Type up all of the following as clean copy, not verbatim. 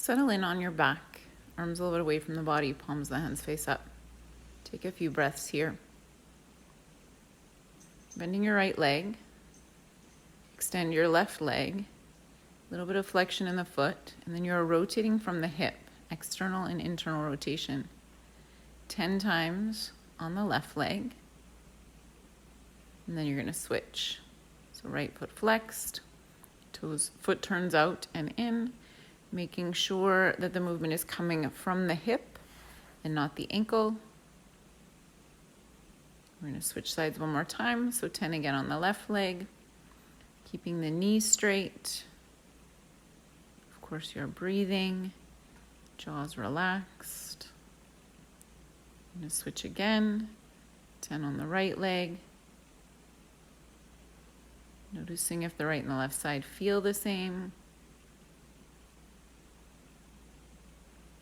Settle in on your back, arms a little bit away from the body, palms of the hands face up. Take a few breaths here. Bending your right leg, extend your left leg, a little bit of flexion in the foot, and then you're rotating from the hip, external and internal rotation. 10 times on the left leg, and then you're going to switch. So right foot flexed, foot turns out and in, making sure that the movement is coming from the hip and not the ankle. We're going to switch sides one more time. So 10 again on the left leg, keeping the knees straight. Of course, you're breathing, jaws relaxed. I'm going to switch again, 10 on the right leg. Noticing if the right and the left side feel the same.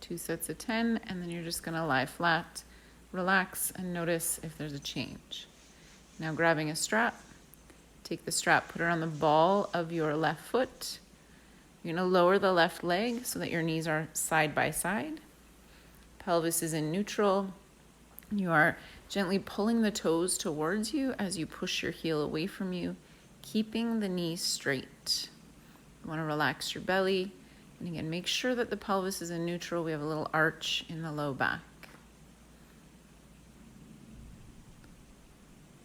2 sets of 10, and then you're just going to lie flat, relax, and notice if there's a change. Now grabbing a strap, take the strap, put it on the ball of your left foot. You're going to lower the left leg so that your knees are side by side. Pelvis is in neutral. You are gently pulling the toes towards you as you push your heel away from you, keeping the knees straight. You want to relax your belly. And again, make sure that the pelvis is in neutral. We have a little arch in the low back.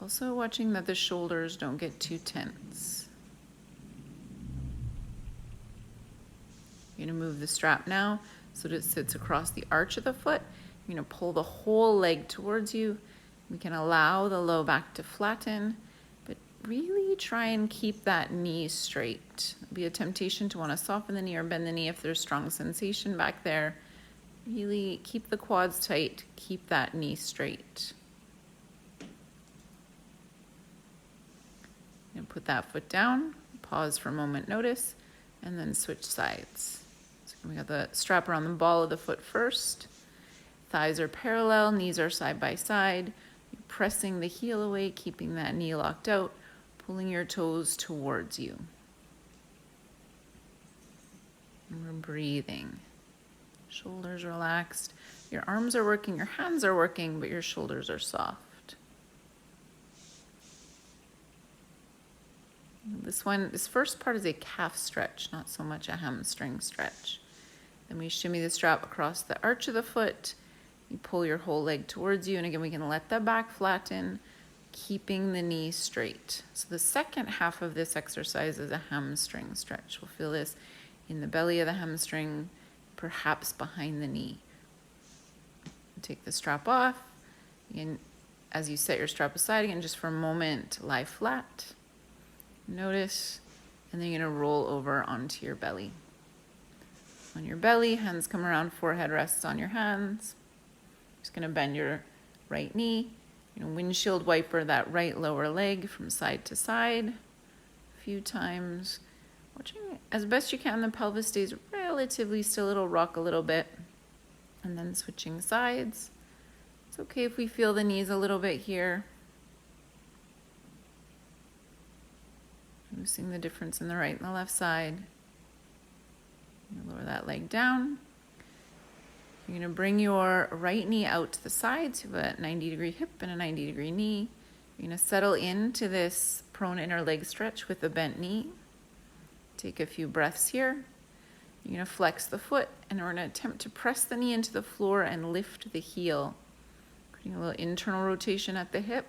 Also watching that the shoulders don't get too tense. You're going to move the strap now so that it sits across the arch of the foot. You're going to pull the whole leg towards you. We can allow the low back to flatten, but really try and keep that knee straight. It'll be a temptation to want to soften the knee or bend the knee if there's strong sensation back there. Really keep the quads tight, keep that knee straight. And put that foot down, pause for a moment, notice, and then switch sides. So we got the strap around the ball of the foot first. Thighs are parallel, knees are side by side. You're pressing the heel away, keeping that knee locked out, pulling your toes towards you. And we're breathing. Shoulders relaxed. Your arms are working, your hands are working, but your shoulders are soft. This first part is a calf stretch, not so much a hamstring stretch. Then we shimmy the strap across the arch of the foot. You pull your whole leg towards you, and again, we can let the back flatten, keeping the knee straight. So the second half of this exercise is a hamstring stretch. We'll feel this in the belly of the hamstring, perhaps behind the knee. Take the strap off. Again, as you set your strap aside, again, just for a moment, lie flat. Notice, and then you're going to roll over onto your belly. On your belly, hands come around, forehead rests on your hands. Just going to bend your right knee. Windshield wiper that right lower leg from side to side a few times. Watching as best you can, the pelvis stays relatively still. It'll rock a little bit. And then switching sides. It's okay if we feel the knees a little bit here. Noticing the difference in the right and the left side. Lower that leg down. You're going to bring your right knee out to the side, so you have a 90-degree hip and a 90-degree knee. You're going to settle into this prone inner leg stretch with a bent knee. Take a few breaths here. You're going to flex the foot, and we're going to attempt to press the knee into the floor and lift the heel. Creating a little internal rotation at the hip.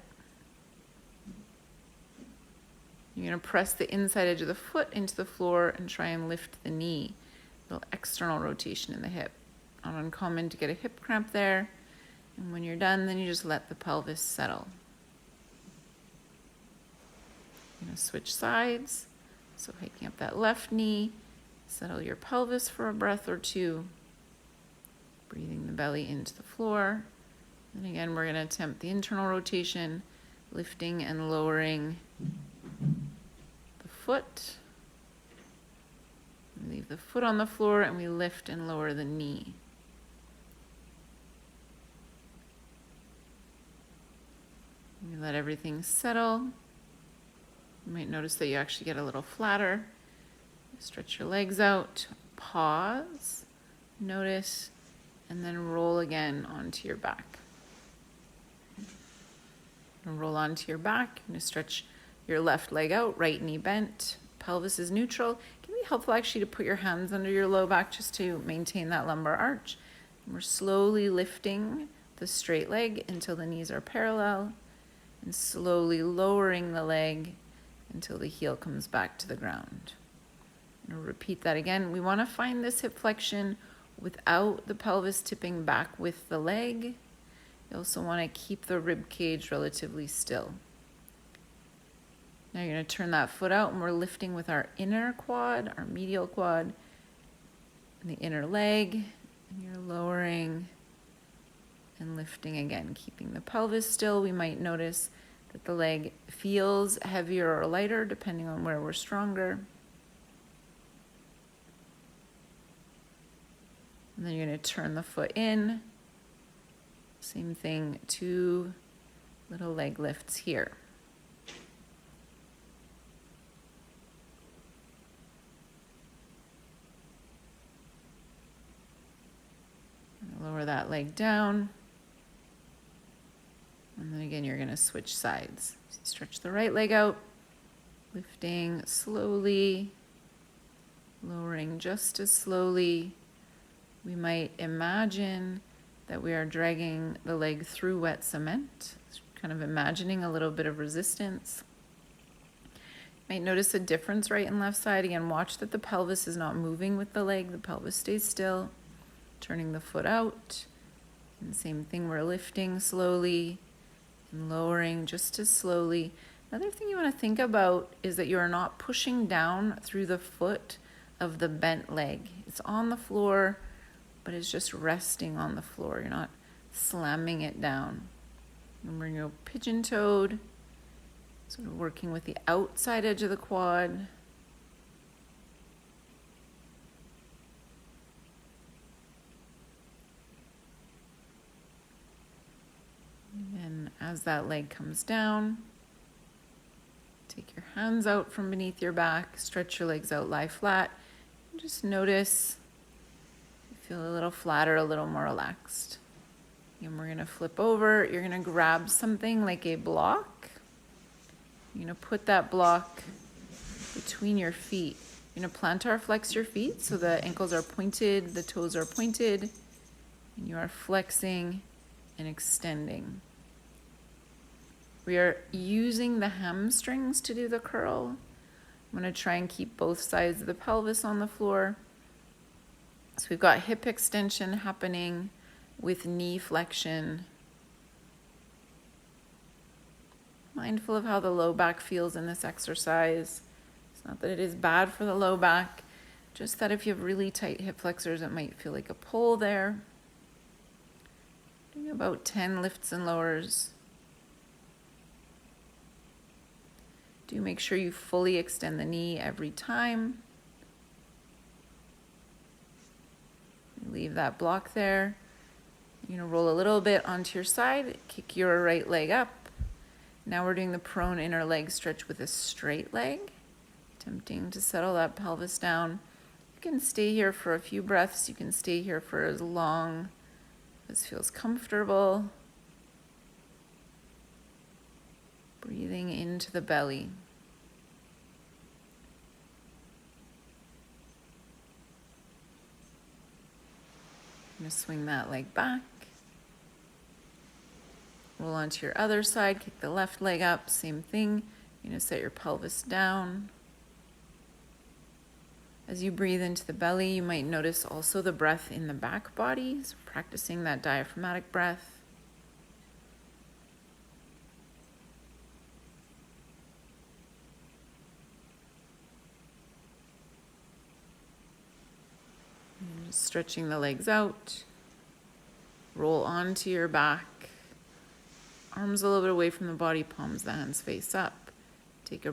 You're going to press the inside edge of the foot into the floor and try and lift the knee. A little external rotation in the hip. Not uncommon to get a hip cramp there. And when you're done, then you just let the pelvis settle. You're going to switch sides. So hiking up that left knee. Settle your pelvis for a breath or two. Breathing the belly into the floor. And again, we're going to attempt the internal rotation, lifting and lowering the foot. We leave the foot on the floor and we lift and lower the knee. We let everything settle. You might notice that you actually get a little flatter. Stretch your legs out. Pause. Notice, and then roll again onto your back. And roll onto your back. You're going to stretch your left leg out, right knee bent, pelvis is neutral. It can be helpful actually to put your hands under your low back just to maintain that lumbar arch. And we're slowly lifting the straight leg until the knees are parallel, and slowly lowering the leg until the heel comes back to the ground. And repeat that again. We want to find this hip flexion without the pelvis tipping back with the leg. You also want to keep the rib cage relatively still. Now you're going to turn that foot out, and we're lifting with our inner quad, our medial quad, and the inner leg. And you're lowering and lifting again, keeping the pelvis still. We might notice that the leg feels heavier or lighter depending on where we're stronger. And then you're going to turn the foot in. Same thing, 2 little leg lifts here. Lower that leg down. And then again, you're going to switch sides. So stretch the right leg out, lifting slowly, lowering just as slowly. We might imagine that we are dragging the leg through wet cement, kind of imagining a little bit of resistance. You might notice a difference right and left side. Again, watch that the pelvis is not moving with the leg. The pelvis stays still. Turning the foot out. And same thing, we're lifting slowly and lowering just as slowly. Another thing you want to think about is that you are not pushing down through the foot of the bent leg. It's on the floor, but it's just resting on the floor. You're not slamming it down. And we're going to go pigeon-toed, sort of working with the outside edge of the quad. And as that leg comes down, take your hands out from beneath your back, stretch your legs out, lie flat, and just notice you feel a little flatter, a little more relaxed. And we're going to flip over. You're going to grab something like a block. You're going to put that block between your feet. You're going to plantar flex your feet so the ankles are pointed, the toes are pointed, and you are flexing and extending. We are using the hamstrings to do the curl. I'm going to try and keep both sides of the pelvis on the floor. So we've got hip extension happening with knee flexion. Mindful of how the low back feels in this exercise. It's not that it is bad for the low back, just that if you have really tight hip flexors, it might feel like a pull there. Doing about 10 lifts and lowers. Do make sure you fully extend the knee every time. Leave that block there. You're going to roll a little bit onto your side, kick your right leg up. Now we're doing the prone inner leg stretch with a straight leg. Attempting to settle that pelvis down. You can stay here for a few breaths. You can stay here for as long as feels comfortable. Breathing into the belly. I'm going to swing that leg back. Roll onto your other side, kick the left leg up, same thing. You're going to set your pelvis down. As you breathe into the belly, you might notice also the breath in the back body, so practicing that diaphragmatic breath. And just stretching the legs out. Roll onto your back. Arms a little bit away from the body, palms the hands face up. Take a